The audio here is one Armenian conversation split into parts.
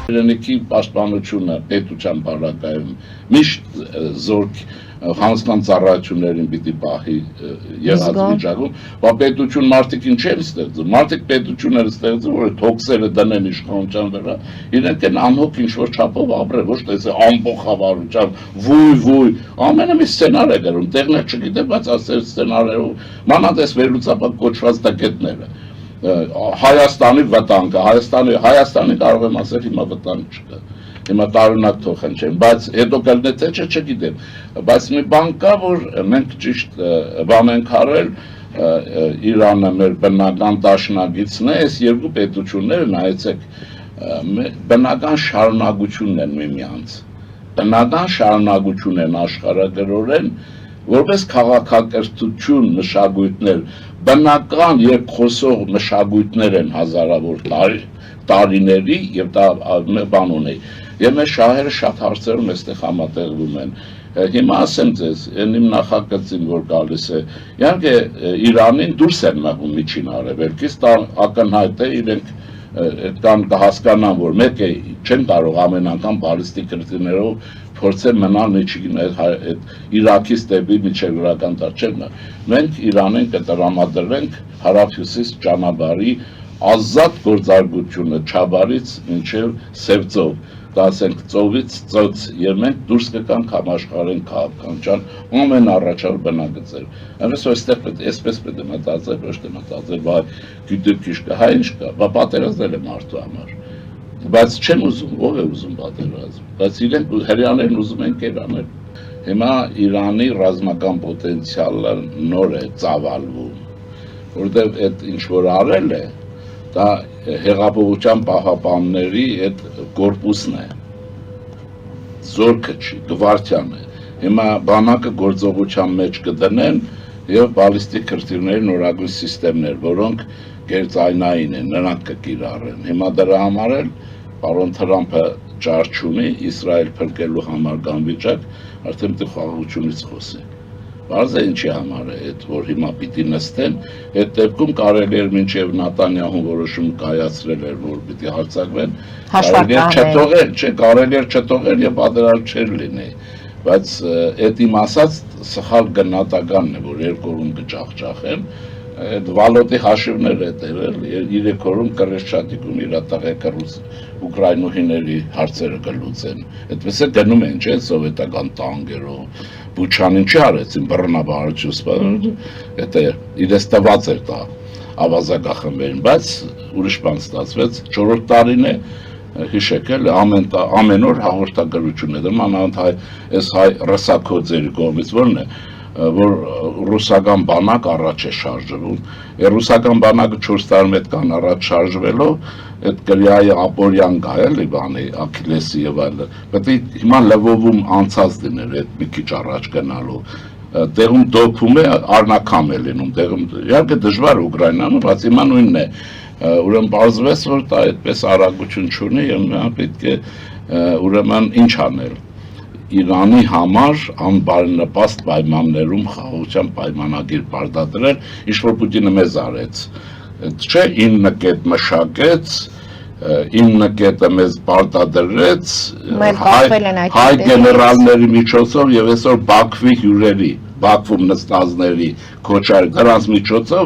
Հայրենիքի պաշտպանությունը պետության բանակայում միշտ զորք հանցան ծառայություններին պիտի պահի եղած վիճակում, բայց պետություն մարդիկ ինչ են ստեղծում, մարդիկ պետությունները ստեղծում, որ թոքսերը դնեն իշխանության վրա, իրենք են անհոգ ինչ-որ չափով ապրել, ոչ թե ամբողջությամբ, վույ, ամենը մի սցենար է գրում, տեղներ չգիտեմ, բայց ասել սցենարերով, մանավանդ վերլուծաբան կոչված տակետները, Հայաստանի վտանգը, Հայաստանի կարող եմ ասել հիմա վտանգ չկա, հիմա տարօրինակ թողնչեն, բայց հետո կլինի թե չգիտեմ, բայց մի բան կա, որ մենք ճիշտ բան ենք արել, Իրանը մեր բնական դաշնակիցն է, այս երկու պետությունները նայեցեք, բնական շարունակությունն են միմյանց, բնական շարունակություն են աշխարհագրորեն, որպես քաղաքակրթություն մշակույթներ, բնական եւ խոսող մշակույթներ են հազարավոր տարիների եւ դա բան ունի։ Եվ մեր շահերը շատ հարցերում այստեղ համատեղվում են։ Հիմա ասեմ ձեզ, իմ նախագծին որ գալիս է, իհարկե Իրանին դուրս են մղում միջին արևելքից, դա ակնհայտ է, իրենք կան կհասկանան, որ մեկ է չեն կարող ամեն անգամ բալիստիկ քրտիներով փորձել մնալ Իրաքից դեպի միջերգրական դաշտերն։ Մենք Իրանին կտրամադրենք հարավ-հյուսիս ճանապարհի ազատ գործարկությունը Չաբարից մինչև Սևծով, դա ասենք ծովից ծոց, եւ մենք դուրս կգանք համաշխարհային քաղաքականության ամենաառաջավոր բնագծեր։ Այնպես որ այստեղ պետք է մտածել, ոչ թե մտածել, բայց գիտեք ինչ կա, հայ ինչ կա, բա պատերազմել է մարդու համար։ Բայց չեն ուզում, ով է ուզում պատերազմ, բայց իրենք հрьяաներն ուզում են կերանել։ Հիմա Իրանի ռազմական պոտենցիալը նոր է ծավալվում, որտեղ այդ ինչ որ արել է, դա հեղափոխության պահապանների այդ կորպուսն է, զորքը չի, գվարդիան է։ Հիմա բանակը գործողության մեջ կդնեն եւ բալիստիկ քրտիրների նորագույն սիստեմներ, որոնք գերձայնային են, նրանք կկիրառեն։ Հիմա դրա համար էլ պարոն Թրամփը ճար չունի Իսրայել փրկելու համար կան վիճակ, արդեն դե խաղաղությունից խոսի։ Բարձ է ինչի համար է այդ, որ հիմա պիտի նստեն, այդ դեպքում կարելի էր մինչև Նատանյահուն որոշում կայացրել էր, որ պիտի հարձակվեն, կարելի էր չթողել, չէ, կարելի էր չթողել եւ պատերազմ չէր լինի, բայց այդ իմ ասած սխալ գնահատականն է, որ երկու օրում կճախճախեն, այդ վալոտի հաշիվներ է տերել, 3 օրում կրեշչատիկում իր տղեկը ուկրաինուհիների հարցերը կլուծեն, այդպես է գնում են, չէ, սովետական տանկերով, Բուչանին չի արեցին բռնաբարություն, դա իրենց տված էր դա ավազակախմբերին, բայց ուրիշ բան ստացվեց, 4-րդ տարին է, հիշեք էլ, ամեն օր հաղորդագրություն է դրում, մանավանդ այս հայ ռսակոձերի կողմից որն է, որ ռուսական բանակ առաջ է շարժվում, ռուսական բանակը 4 տարի հետ կան առաջ շարժվելով, այդ կրիայի ապորյան կա էլի բանի, Աքիլեսի եւ այլն, պետք է հիմա լվովում անցած դիներ այդ մի քիչ առաջ գնալու, տեղում դոփում է, առնակամ է լինում, տեղում իհարկե դժվար է Ուկրաինայում, բայց հիմա նույնն է, ուրեմն բարձվեց, որ դա այդպես արագություն չունի եւ նա պետք է ուրեմն ինչ անել Իրանի համար անբարենպաստ պայմաններում խաղաղության պայմանագիր պարտադրել, ինչ որ Պուտինը մեզ արեց, չէ, 9 կետ մշակեց, 9 կետը մեզ պարտադրեց հայ գեներալների միջոցով եւ այսօր Բաքվի հյուրերի, Բաքվում նստածների քոչարի դրանց միջոցով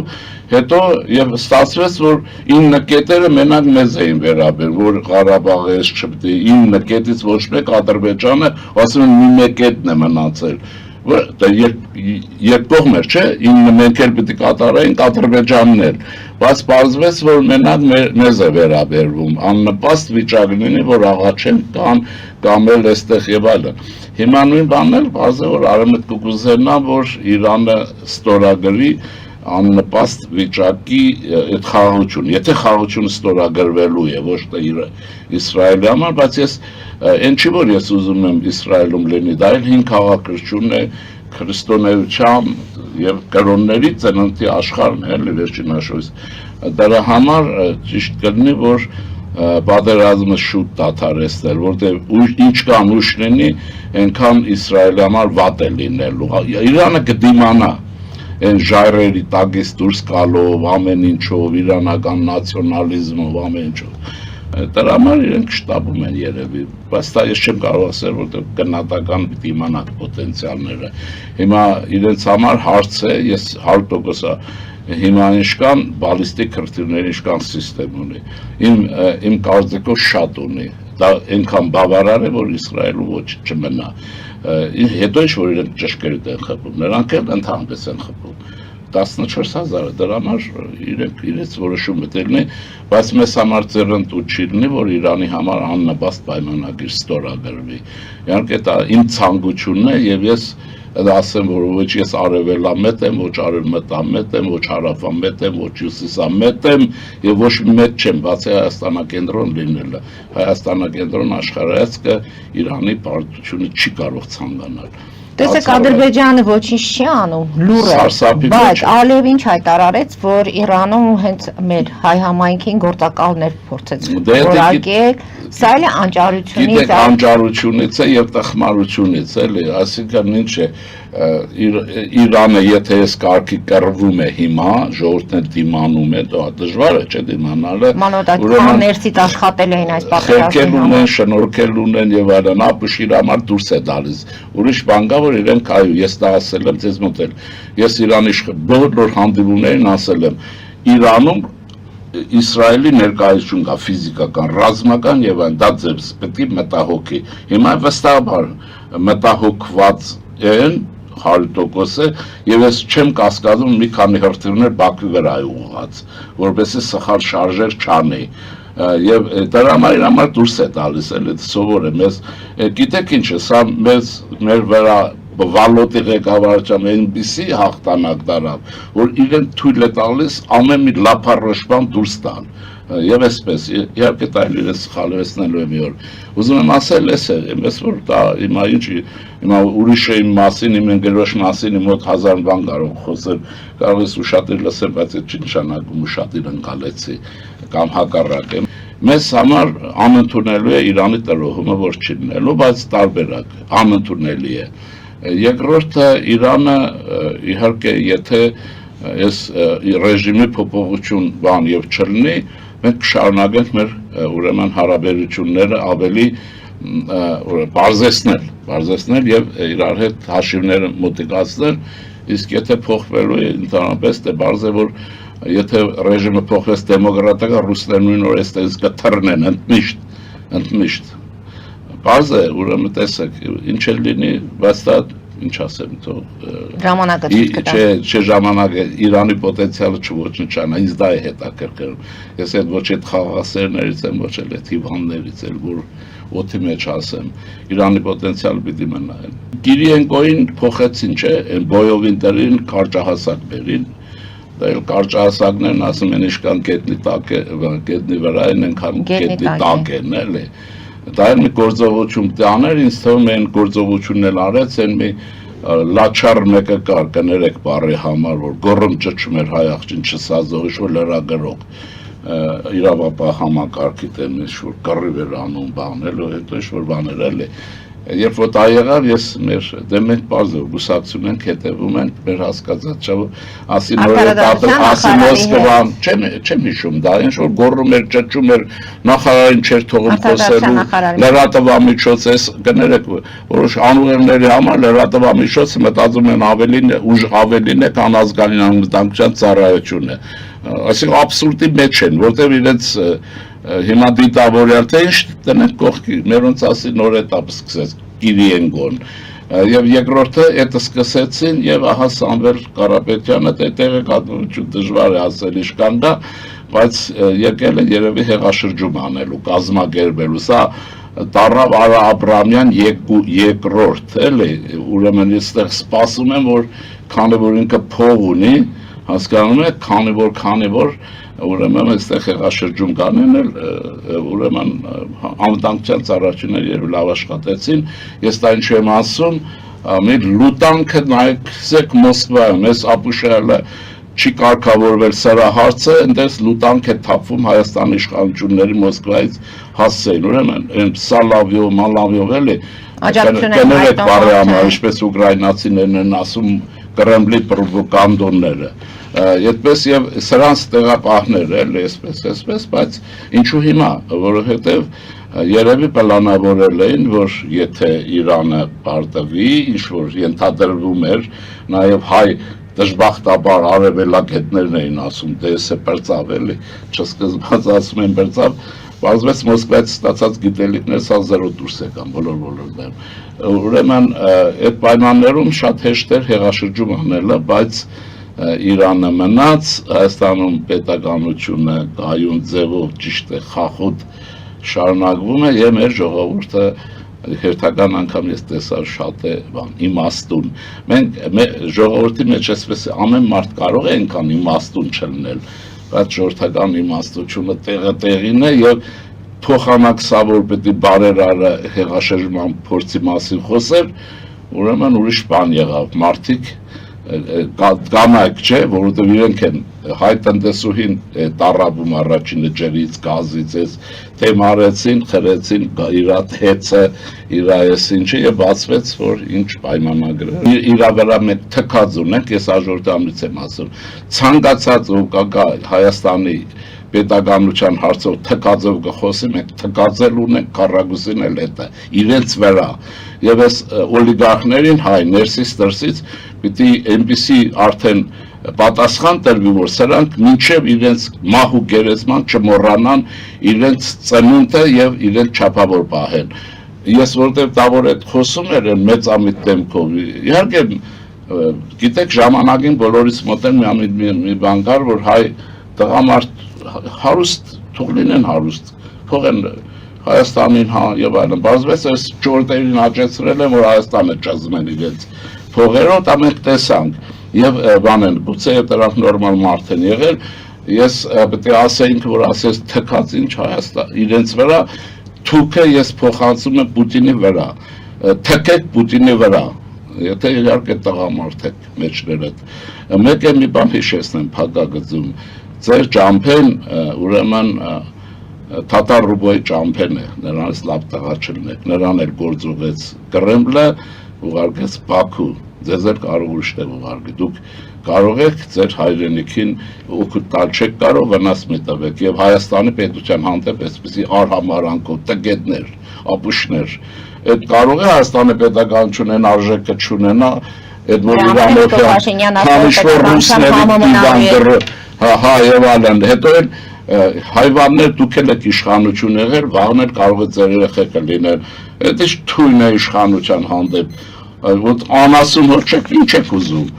հետո եւ ստացվեց, որ 9 կետերը մենակ մեզ էին վերաբերում, որ Ղարաբաղը էս չպետք է 9 կետից ոչ մեկ Ադրբեջանը, ասում են մի մեկ կետն է մնացել, որ դա երկկողմ էր, չէ, 9 մենք էլ պետք է կատարեինք Ադրբեջանն էլ, բայց պարզվեց, որ մենակ մեզ է վերաբերվում, աննպաստ վիճակ լինի, որ աղաչեն կամ էլ այստեղ եւ այլն։ Հիմա նույն բանն էլ պարզ է, որ Արևմուտքը կուզենա, որ Իրանը ստորագրի աննպաստ վիճակի այդ խաղաղությունը, եթե խաղաղությունը ստորագրվելու է, ոչ թե Իսրայելի համար, բայց ես այն չի, որ ես ուզում եմ Իսրայելում լինի, դա էլ հին քաղաքականություն է, քրիստոնեության եւ կրոնների ծննդի աշխարհն է, էլի վերջին հաշվից։ Դրա համար ճիշտ կլինի, որ պատերազմը շուտ դադարեցնել, որտեղ ինչքան ուշ լինի, այնքան Իսրայելի համար վատ է լինելու։ Իրանը կդիմանա այն ժայռերի տակից դուրս գալով, ամեն ինչով, իրանական նացիոնալիզմով, ամեն ինչով։ Դրա համար իրենք շտաբում են երևի, բայց դա ես չեմ կարող ասել, որտեղ գնահատական պիտի իմանաք պոտենցիալները։ Հիմա իրենց համար հարց է, ես 100% հիմա ինչքան բալիստիկ հրթիռների ինչքան սիստեմ ունի։ Իմ կարծիքով շատ ունի։ Դա այնքան բավարար է, որ Իսրայելը ոչ չմնա։ Հետո ինչ որ իրենք ճշգրիտ են խփում, նրանք էլ ընդհանրապես են խփում։ 14,000 դրա համար իրենք իրենց որոշումը դերն է, բայց մեզ համար ձեռնտու չի լինի, որ Իրանի համար աննպաստ պայմանագիր ստորագրվի։ Իհարկե դա իմ ցանկությունն է եւ ես ասեմ, որ ոչ ես արևելամետ եմ, ոչ արևմտամետ եմ, ոչ հարավամետ եմ, ոչ հյուսիսամետ եմ եւ ոչ մեծ չեմ, բացի Հայաստանակենտրոն լինելը։ Հայաստանակենտրոն աշխարհայացքը Իրանի պարտությունը չի կարող ցանկանալ։ Տեսեք, Ադրբեջանը ոչինչ չի անում, լուր է, բայց Ալիևին հայտարարեց, որ Իրանում հենց մեր հայ համայնքին գործակալներ փորձեց որակել, սա էլ անճարությունից է, անճարությունից է եւ տխմարությունից էլի, այսինքն ինչ է, Իրանը եթե այս կարգի կռվում է հիմա, ժողովուրդն դիմանում է, դա դժվար է չէ դիմանալը, ուրեմն ներսից աշխատել էին այս պատերազմի համար, շնորհքել ունեն եւ այլն, ապուշ իր համար դուրս է տալիս։ Ուրիշ բան կա, որ իրենք այո, ես դա ասել եմ ձեզ մոտ էլ, ես Իրանի բոլոր հանդիպումներին ասել եմ, Իրանում Իսրայելի ներկայություն կա ֆիզիկական, ռազմական եւ այն դա ձեզ պետք է մտահոգի։ Հիմա վստահաբար մտահոգված են 100% եւ ես չեմ կասկածում մի քանի հրթիռներ Բաքվի վրա է ուղղած, որովհետեւ սխալ շարժեր չանի։ Եվ դրա համար դուրս է տալիս էլ սովոր է մեզ գիտեք ինչ է սա մեր վրա վալոտի ղեկավարությամբ այնպիսի հաղթանակ դարավ որ իրեն թույլ է տալիս ամեն մի լափառոշման դուրս տալ եւ այսպես իհարկե դա իրենց սխալվեցնելու է մի օր ուզում եմ ասել էս որ դա հիմա ուրիշի մասին իմ ընկերոջ մասին իմ մոտ 1000 բան կարող խոսել կարող ես ուշադիր լսել բայց այդ չի նշանակում ուշադիր ընկալեցի կամ հակառակ մեզ համար անընդունելի է Իրանի տրոհումը որ չի լինելու բայց տարբերակ անընդունելի է Երկրորդը Իրանը իհարկե եթե այս ռեժիմի փոփոխություն բան եւ չլինի մենք կշարունակենք մեր ուրեմն հարաբերությունները ավելի բարձրացնել եւ իրար հետ հաշիվները մոտիկացնել իսկ եթե փոխվելու է ընդհանրապես դե բարձ է որ եթե ռեժիմը փոխվեց դեմոկրատական ռուսներն նույն օրը այստեղից կթռնեն ընդմիշտ Բարձ է, ուրեմն տեսեք, ինչ էլ լինի, բայց դա ինչ ասեմ, ժամանակը չէ ժամանակը Իրանի պոտենցիալը չոչնչանա, ինձ դա է հետաքրքրում։ Ես այդ ոչ այդ խաղաղասերներից եմ, ոչ էլ այդ հիվանդներից էլ, որ օդի մեջ ասեմ, Իրանի պոտենցիալը պիտի մնա։ Կիրիենկոին փոխեցին, չէ, այն բոյովին դերին կարճահասակ բերին, դա էլ կարճահասակներն ասում են ինչքան գետնի վրա են, այնքան գետնի տակ են, էլի։ Դա էլ մի գործողություն տաներ, ինձ թվում է այն գործողությունն էլ արեց, այն մի լաչար մեկը կար, կներեք բարի համար, որ գոռում ճճում էր հայ աղջին չսազող, ինչ-որ լրագրող, իրավապահ համակարգի դեմ ինչ-որ կռիվ էր անում բանել, հետո ինչ-որ բաներ էլի։ Երբ որ դա եղավ, ես դե մենք բարձր գուսակցում ենք, հետևում ենք, մեր հասկացածով, ասի Մոսկվան, չեմ հիշում դա, ինչ-որ գոռում էր, ճճում էր, նախարարին չէր թողում խոսելու, լրատվամիջոց էս կներեք, որոշ անուղերների համար լրատվամիջոցը մտածում են ավելին է, քան ազգային անվտանգության ծառայությունը։ Այսինքն աբսուրդի մեջ են, որտեղ իրենց հիմա դիտավորյալ թե ինչ տնենք կողքի, մերոնց ասի նոր էտապ սկսեց Կիրիենկոն եւ երկրորդը այդ սկսեցին եւ ահա Սամվել Կարապետյանը տեղեկատվություն դժվար է ասել ինչքան դա, բայց եկել է երևի հեղաշրջում անելու, կազմակերպելու, սա Տարավ Արա Աբրամյան երկրորդ, էլի, ուրեմն այստեղ սպասում եմ, որ քանի որ ինքը փող ունի, հասկանում եք, քանի որ ուրեմն այստեղ հեղաշրջում կանեն, ուրեմն անվտանգության ծառայությունները երբ լավ աշխատեցին, ես դա ինչ եմ ասում, մի լուտանքը նայեք Մոսկվայում, այս ապուշելը չի կարգավորվել սրա հարցը, այնտեղ լուտանք է թափվում Հայաստանի իշխանությունների Մոսկվայից հասցեին, ուրեմն Սալավյով, Մալավյով էլի, կներեք բարի համար, ինչպես ուկրաինացիներն են ասում Կրեմլի պրովոկանդորները, Այդպես եւ սրանց տեղապահներ էլ այսպես, բայց ինչու հիմա, որովհետեւ երևի պլանավորել էին, որ եթե Իրանը պարտվի, ինչ որ ենթադրվում էր, նաեւ հայ դժբախտաբար արևելագետներն էին ասում, դե էսե պրծավ էլի, չսկզբած ասում են պրծավ, բազմից Մոսկվայից ստացած գիտելիքներ սա զերո դուրս եկան բոլոր ուրեմն այդ պայմաններում շատ հեշտ էր հեղաշրջում անելը, բայց Իրանը մնաց, Հայաստանում պետականությունը կայուն ձևով ճիշտ է խախոտ շարունակվում է եւ մեր ժողովուրդը հերթական անգամ ես տեսա շատ է իմաստուն։ Մենք ժողովրդի մեջ այսպես ամեն մարդ կարող է այնքան իմաստուն չլինել, բայց ժողովրդական իմաստությունը տեղին է եւ փոխանակ սա որ պետք է բարերարը հեղաշրջման փորձի մասին խոսեր, ուրեմն ուրիշ բան եղավ, մարդիկ կանայք չէ, որովհետև իրենք են հայ տնտեսուհին տառապում առաջին ջրից, գազից, թեմ արեցին, խրեցին իր հեծը, իր այս ինչը եւ բացվեց, որ ինչ պայմանագրեր։ Իրա վրա մենք թքած ունենք, ես հաջորդամից եմ ասում, ցանկացած ով կա Հայաստանի պետականության հարցով թքածով կխոսի, մենք թքածել ունենք քառակուսին էլ հետը, իրենց վրա եւ այս օլիգարխներին հայ ներսից դրսից պիտի այնպիսի արդեն պատասխան տրվի, որ սրանք մինչև իրենց մահ ու գերեզման չմոռանան իրենց ծնունդը եւ իրենց չափավոր պահեն։ Ես որտեղ դավոր այդ խոսում էր մեծամիտ դեմքով, իհարկե գիտեք ժամանակին բոլորից մոտ մի բան կար, որ հայ տղամարդ հարուստ թող լինեն հարուստ, թող են Հայաստանին եւ այլն, բազմից այս ճորտերին հաճեցրել են, որ Հայաստանը ճզմեն իրենց փողերով, դա մենք տեսանք եւ բանեն, գուցե դրանք նորմալ մարդ են եղել, ես պետք է ասեինք, որ ասես թքած ինչ Հայաստան իրենց վրա, թուքը ես փոխանցում եմ Պուտինի վրա, թքեք Պուտինի վրա, եթե իհարկե տղամարդ եք մեջներդ, մեկ է մի բան հիշեցնեմ փակագծում, ձեր ճամփեն ուրեմն Թաթար Ռուբոյի ճամփեն է, նրանից լավ տղա չլինեք, նրան էլ գործուղեց Կրեմլը, ուղարկեց Բաքու, ձեզ էլ կարող ուրիշտեղ ուղարկի, դուք կարող եք ձեր հայրենիքին օգուտ տալ չեք կարող վնաս մի տվեք եւ Հայաստանի պետության հանդեպ այսպեսի արհամարանքով տգետներ, ապուշներ, այդ կարող է Հայաստանի պետականությունն արժեքը չունենա, այդ որ Իրանով քանիշոր ռուսների հա եւ այլն, հետո էլ հայվաններ դուք եք իշխանություն եղել, վաղն էլ կարող է ձեր երեխեքը լինել, այդ ինչ թույն է իշխանության հանդեպ, որ անասուն որ չեք, ինչ եք ուզում,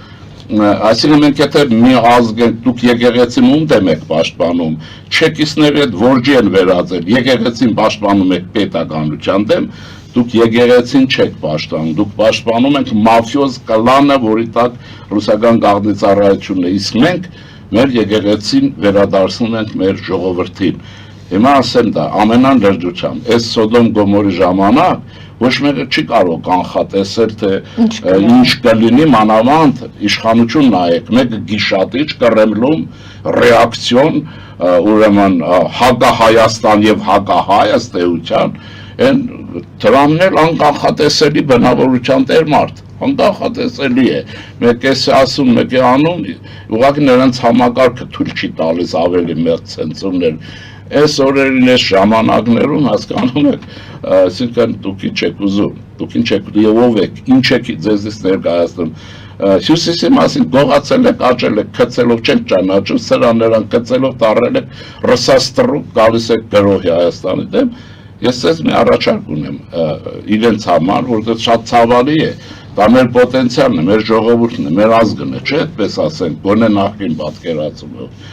այսինքն մենք եթե մի ազգ ենք, դուք եկեղեցին ում դեմ եք պաշտպանում, չեկիստների հետ որջի են վերածել, եկեղեցին պաշտպանում եք պետականության դեմ, դուք եկեղեցին չեք պաշտպանում, դուք պաշտպանում եք մաֆիոզ կլանը, որի տակ ռուսական գաղտնիծառայությունն է, իսկ մենք մեր եկեղեցին վերադարձնում ենք մեր ժողովրդին։ Հիմա ասեմ դա ամենան լրջությամբ, այս Սոդոմ Գոմորի ժամանակ ոչ մեկը չի կարող կանխատեսել, թե ինչ կլինի մանավանդ իշխանություն նայեք, մեկը գիշատիչ Կրեմլում ռեակցիոն, ուրեմն հակահայաստան եւ հակահայ ըստ էության, այն դրանն էլ անկանխատեսելի բնավորության տեր մարդ, անկանխատեսելի է, մեկ է ասում, մեկ է անում, ուղղակի նրանց համակարգը թույլ չի տալիս ավելի մեծ ցենզուրներ, այս օրերին այս ժամանակներում հասկանում եք, այսինքն դուք ինչ եք ուզում, դուք ինչ եք եւ ով եք, ինչ եք ձեզից ներկայացնում, Հյուսիսի մասին գողացել եք, աճել եք, քցելով չեք ճանաչում, սրաներան քցելով տառել եք, ռսաստրուկ գալիս եք գրոհի Հայաստանի դեմ, ես ձեզ մի առաջարկ ունեմ իրենց համար, որովհետեւ շատ ցավալի է, դա մեր պոտենցիալն է, մեր ժողովուրդն է, մեր ազգն է, չէ՞ այդպես ասենք, գոնե նախին պատկերացումով։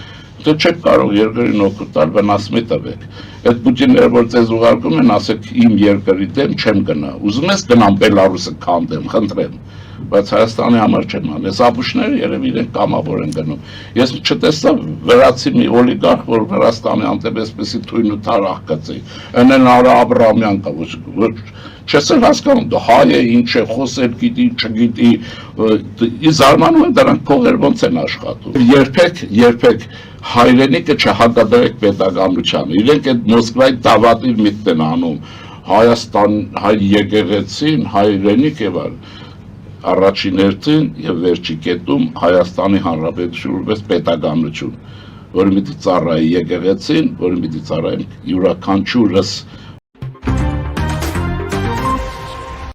Դու չեք կարող երկրին օգուտ տալ, վնաս մի տվեք։ Այդ Պուտինները, որ ձեզ ուղարկում են, ասեք իմ երկրի դեմ չեմ գնա։ Ուզում ես գնամ Բելարուսը քանդեմ, խնդրեմ։ Բայց Հայաստանի համար չեմ անում։ Այս ապուշները երևի իրենք կամավոր են գնում։ Ես չտեսա վրացի մի օլիգարխ, որ Վրաստանի հանդեպ այսպեսի թույն ու թարախ գծի։ Այնեն Արա Աբրամյան կա, որ չես էլ հասկանում, դա հայ է, ինչ է, խոսել գիտի, չգիտի, զարմանում են դրանք փողեր ոնց են աշխատում։ Երբեք հայրենիքը չհակադրեք պետականությանը, իրենք այդ Մոսկվայի դավատիր միտքն են անում, Հայաստան, հայ եկեղեցին, հայրենիք եւ այլն։ առաջին հերթին եւ վերջի կետում Հայաստանի Հանրապետություն որպես պետականություն, որը պիտի ծառայի եկեղեցին, որը պիտի ծառայի յուրաքանչյուրս